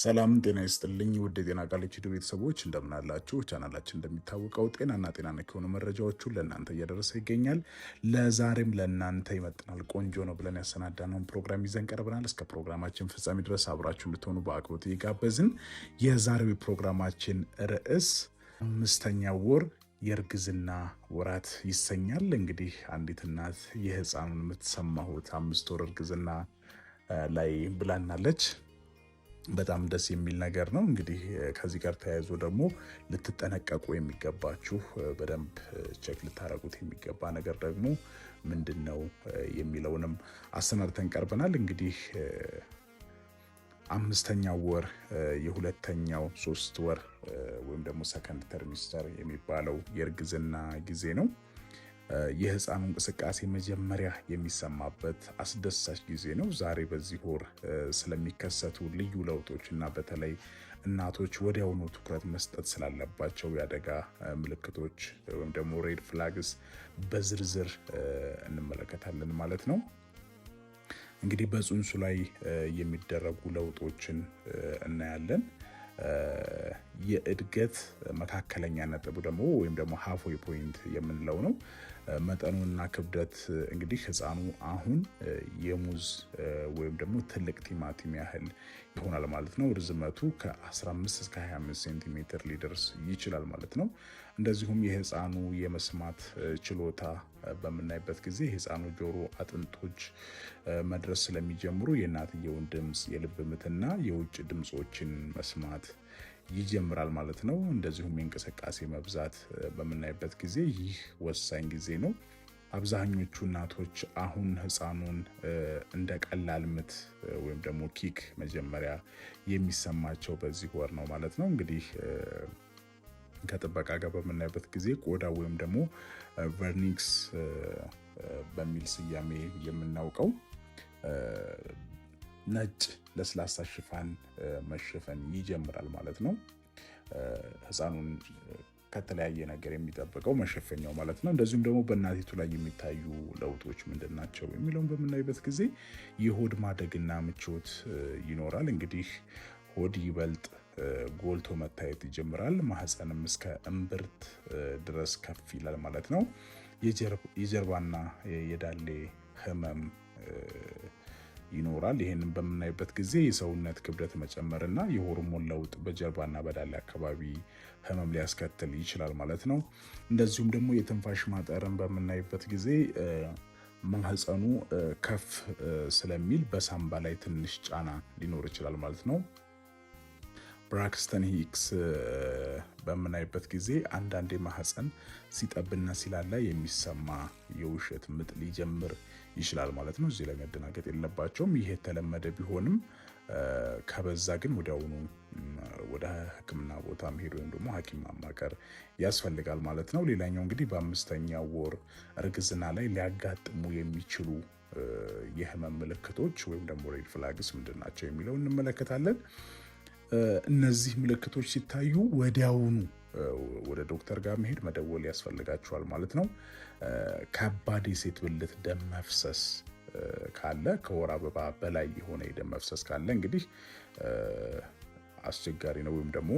ሰላም ጤና ይስጥልኝ ውድ የጤና ቃል ዩቲዩብ ቤተሰቦች እንደምን አላችሁ? ቻናላችን እንደሚታወቀው ጤናና ጤና ነክ የሆኑ መረጃዎችን ለእናንተ እያደረሰ ይገኛል። ለዛሬም ለእናንተ ይመጥናል ቆንጆ ነው ብለን ያሰናዳነውን ፕሮግራም ይዘን ቀርበናል። እስከ ፕሮግራማችን ፍጻሜ ድረስ አብራችሁ እንድትሆኑ በአክብሮት እየጋበዝን የዛሬው ፕሮግራማችን ርዕስ አምስተኛ ወር የእርግዝና ወራት ይሰኛል። እንግዲህ አንዲት እናት የህፃኑን የምትሰማሁት 5 ወር እርግዝና ላይ ብላናለች። በጣም ደስ የሚል ነገር ነው። እንግዲህ ከዚህ ጋር ተያይዞ ደግሞ ልትጠነቀቁ የሚገባችሁ በደንብ ቼክ ልታረጉት የሚገባ ነገር ደግሞ ምንድነው የሚለውንም አሰናድተን ቀርበናል። እንግዲህ አምስተኛው ወር የሁለተኛው 3 ወር ወይም ደግሞ ሰከንድ ተርሚስተር የሚባለው የእርግዝና ጊዜ ነው። የህፃኑ እንቅስቃሴ መጀመሪያ የሚሰማበት አስደሳች ጊዜ ነው። ዛሬ በዚህ ወር ስለሚከሰቱ ልዩ ለውጦች እና በተለይ እናቶች ወዲያውኑ ትኩረት መስጠት ስላለባቸው የአደጋ ምልክቶች ወይም ደግሞ ሬድ ፍላግስ በዝርዝር እንመለከታለን ማለት ነው። እንግዲህ በጽንሱ ላይ የሚደረጉ ለውጦችን እናያለን። የእድገት መካከለኛ ነጥቡ ደግሞ ወይም ደግሞ ሃፍዌይ ፖይንት የምንለው ነው። መጠኑና ክብደት እንግዲህ ህፃኑ አሁን የሙዝ ወይም ደግሞ ትልቅ ቲማቲም ያህል ይሆናል ማለት ነው። ርዝመቱ ከ15 እስከ 25 ሴንቲሜትር ሊደርስ ይችላል ማለት ነው። እንደዚሁም የህፃኑ የመስማት ችሎታ በምናይበት ጊዜ የህፃኑ ጆሮ አጥንቶች መድረስ ስለሚጀምሩ የእናትየውን ድምፅ፣ የልብ ምትና የውጭ ድምፆችን መስማት ይጀምራል ማለት ነው። እንደዚሁም የእንቅስቃሴ መብዛት በምናይበት ጊዜ ይህ ወሳኝ ጊዜ ነው። አብዛኞቹ እናቶች አሁን ህፃኑን እንደ ቀላል ምት ወይም ደግሞ ኪክ መጀመሪያ የሚሰማቸው በዚህ ወር ነው ማለት ነው። እንግዲህ ከጥበቃ ጋር በምናይበት ጊዜ ቆዳ ወይም ደግሞ ቨርኒክስ በሚል ስያሜ የምናውቀው ነጭ ለስላሳ ሽፋን መሸፈን ይጀምራል ማለት ነው። ህፃኑን ከተለያየ ነገር የሚጠብቀው መሸፈኛው ማለት ነው። እንደዚሁም ደግሞ በእናቲቱ ላይ የሚታዩ ለውጦች ምንድን ናቸው የሚለውን በምናይበት ጊዜ የሆድ ማደግና ምቾት ይኖራል። እንግዲህ ሆድ ይበልጥ ጎልቶ መታየት ይጀምራል። ማህፀንም እስከ እምብርት ድረስ ከፍ ይላል ማለት ነው። የጀርባና የዳሌ ህመም ይኖራል። ይህንን በምናይበት ጊዜ የሰውነት ክብደት መጨመርና የሆርሞን ለውጥ በጀርባና በዳሌ አካባቢ ህመም ሊያስከትል ይችላል ማለት ነው። እንደዚሁም ደግሞ የትንፋሽ ማጠርን በምናይበት ጊዜ ማህፀኑ ከፍ ስለሚል በሳምባ ላይ ትንሽ ጫና ሊኖር ይችላል ማለት ነው። ብራክስተን ሂክስ በምናይበት ጊዜ አንዳንዴ ማህፀን ሲጠብና ሲላላ የሚሰማ የውሸት ምጥ ሊጀምር ይችላል ማለት ነው። እዚህ ላይ መደናገጥ የለባቸውም። ይሄ የተለመደ ቢሆንም ከበዛ ግን ወዲያውኑ ወደ ሕክምና ቦታ መሄድ ወይም ደግሞ ሐኪም ማማከር ያስፈልጋል ማለት ነው። ሌላኛው እንግዲህ በአምስተኛው ወር እርግዝና ላይ ሊያጋጥሙ የሚችሉ የህመም ምልክቶች ወይም ደግሞ ሬድ ፍላግስ ምንድን ናቸው የሚለው እንመለከታለን። እነዚህ ምልክቶች ሲታዩ ወዲያውኑ ወደ ዶክተር ጋር መሄድ መደወል ያስፈልጋቸዋል ማለት ነው። ከባድ የሴት ብልት ደም መፍሰስ ካለ፣ ከወር አበባ በላይ የሆነ የደም መፍሰስ ካለ እንግዲህ አስቸጋሪ ነው ወይም ደግሞ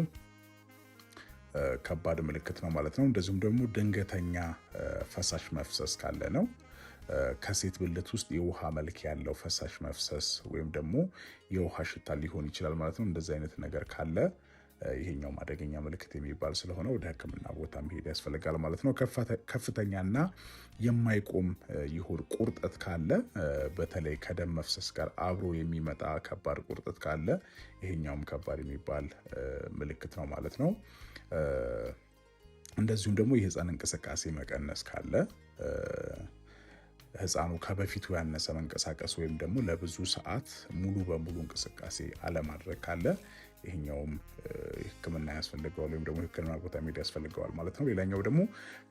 ከባድ ምልክት ነው ማለት ነው። እንደዚሁም ደግሞ ድንገተኛ ፈሳሽ መፍሰስ ካለ ነው። ከሴት ብልት ውስጥ የውሃ መልክ ያለው ፈሳሽ መፍሰስ ወይም ደግሞ የውሃ ሽታ ሊሆን ይችላል ማለት ነው። እንደዚህ አይነት ነገር ካለ ይሄኛው አደገኛ ምልክት የሚባል ስለሆነ ወደ ሕክምና ቦታ መሄድ ያስፈልጋል ማለት ነው። ከፍተኛና የማይቆም የሆድ ቁርጠት ካለ፣ በተለይ ከደም መፍሰስ ጋር አብሮ የሚመጣ ከባድ ቁርጠት ካለ ይሄኛውም ከባድ የሚባል ምልክት ነው ማለት ነው። እንደዚሁም ደግሞ የህፃን እንቅስቃሴ መቀነስ ካለ፣ ህፃኑ ከበፊቱ ያነሰ መንቀሳቀስ ወይም ደግሞ ለብዙ ሰዓት ሙሉ በሙሉ እንቅስቃሴ አለማድረግ ካለ ይሄኛውም ህክምና ያስፈልገዋል ወይም ደግሞ ህክምና ቦታ መሄድ ያስፈልገዋል ማለት ነው። ሌላኛው ደግሞ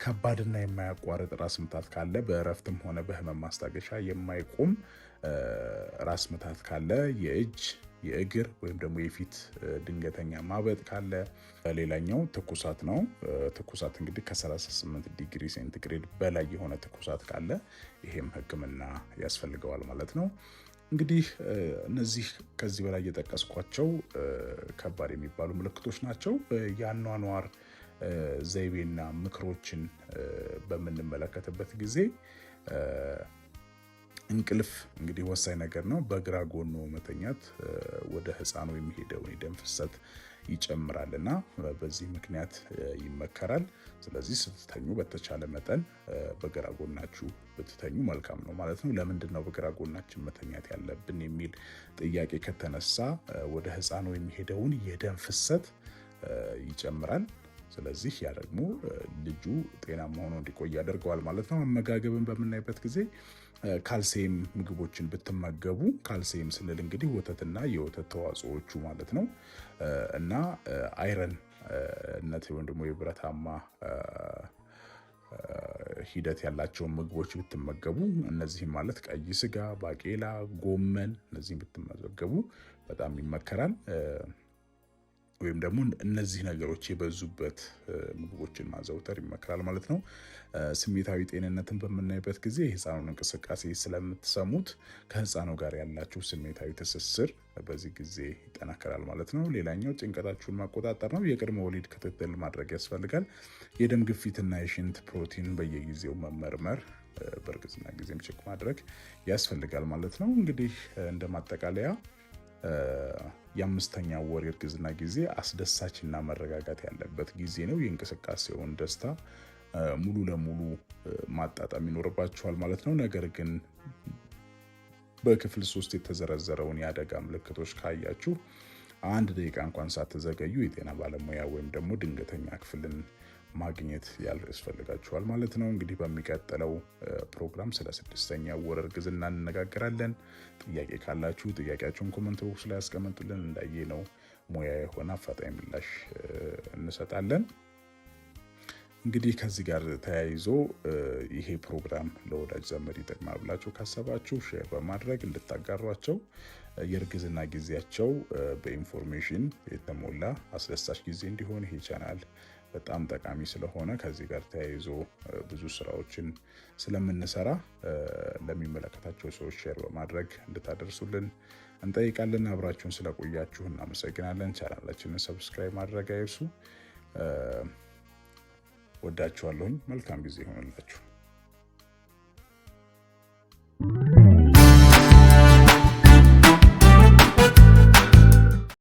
ከባድና የማያቋርጥ ራስ ምታት ካለ፣ በእረፍትም ሆነ በህመም ማስታገሻ የማይቆም ራስ ምታት ካለ፣ የእጅ የእግር ወይም ደግሞ የፊት ድንገተኛ ማበጥ ካለ፣ ሌላኛው ትኩሳት ነው። ትኩሳት እንግዲህ ከ38 ዲግሪ ሴንቲግሬድ በላይ የሆነ ትኩሳት ካለ ይሄም ህክምና ያስፈልገዋል ማለት ነው። እንግዲህ እነዚህ ከዚህ በላይ የጠቀስኳቸው ከባድ የሚባሉ ምልክቶች ናቸው። የአኗኗር ዘይቤና ምክሮችን በምንመለከትበት ጊዜ እንቅልፍ እንግዲህ ወሳኝ ነገር ነው። በግራ ጎኖ መተኛት ወደ ህፃኑ የሚሄደውን የደም ፍሰት ይጨምራልና በዚህ ምክንያት ይመከራል። ስለዚህ ስትተኙ በተቻለ መጠን በግራ ጎናችሁ ብትተኙ መልካም ነው ማለት ነው። ለምንድን ነው በግራ ጎናችን መተኛት ያለብን የሚል ጥያቄ ከተነሳ ወደ ህፃኑ የሚሄደውን የደም ፍሰት ይጨምራል። ስለዚህ ያ ደግሞ ልጁ ጤናማ ሆኖ እንዲቆይ ያደርገዋል ማለት ነው። አመጋገብን በምናይበት ጊዜ ካልሲየም ምግቦችን ብትመገቡ፣ ካልሲየም ስንል እንግዲህ ወተትና የወተት ተዋጽኦቹ ማለት ነው እና አይረን ነት ወይም ደግሞ የብረታማ ሂደት ያላቸውን ምግቦች ብትመገቡ፣ እነዚህም ማለት ቀይ ስጋ፣ ባቄላ፣ ጎመን እነዚህም ብትመገቡ በጣም ይመከራል። ወይም ደግሞ እነዚህ ነገሮች የበዙበት ምግቦችን ማዘውተር ይመከራል ማለት ነው። ስሜታዊ ጤንነትን በምናይበት ጊዜ የህፃኑን እንቅስቃሴ ስለምትሰሙት ከህፃኑ ጋር ያላችሁ ስሜታዊ ትስስር በዚህ ጊዜ ይጠናከራል ማለት ነው። ሌላኛው ጭንቀታችሁን ማቆጣጠር ነው። የቅድመ ወሊድ ክትትል ማድረግ ያስፈልጋል። የደም ግፊትና የሽንት ፕሮቲን በየጊዜው መመርመር፣ በእርግዝና ጊዜም ቼክ ማድረግ ያስፈልጋል ማለት ነው። እንግዲህ እንደ ማጠቃለያ የአምስተኛው ወር የእርግዝና ጊዜ አስደሳችና መረጋጋት ያለበት ጊዜ ነው። የእንቅስቃሴውን ደስታ ሙሉ ለሙሉ ማጣጣም ይኖርባችኋል ማለት ነው። ነገር ግን በክፍል 3 የተዘረዘረውን የአደጋ ምልክቶች ካያችሁ 1 ደቂቃ እንኳን ሳትዘገዩ የጤና ባለሙያ ወይም ደግሞ ድንገተኛ ክፍልን ማግኘት ያስፈልጋችኋል ማለት ነው። እንግዲህ በሚቀጥለው ፕሮግራም ስለ 6ኛው ወር እርግዝና እንነጋገራለን። ጥያቄ ካላችሁ ጥያቄያችሁን ኮሜንት ቦክስ ላይ ያስቀምጡልን። እንዳየነው ሙያ የሆነ አፋጣኝ ምላሽ እንሰጣለን። እንግዲህ ከዚህ ጋር ተያይዞ ይሄ ፕሮግራም ለወዳጅ ዘመድ ይጠቅማል ብላችሁ ካሰባችሁ ሼር በማድረግ እንድታጋሯቸው፣ የእርግዝና ጊዜያቸው በኢንፎርሜሽን የተሞላ አስደሳች ጊዜ እንዲሆን ይሄ ቻናል በጣም ጠቃሚ ስለሆነ ከዚህ ጋር ተያይዞ ብዙ ስራዎችን ስለምንሰራ ለሚመለከታቸው ሰዎች ሼር በማድረግ እንድታደርሱልን እንጠይቃለን። አብራችሁን ስለቆያችሁ እናመሰግናለን። ቻናላችንን ሰብስክራይብ ማድረግ አይርሱ። ወዳችኋለሁኝ። መልካም ጊዜ ይሆንላችሁ።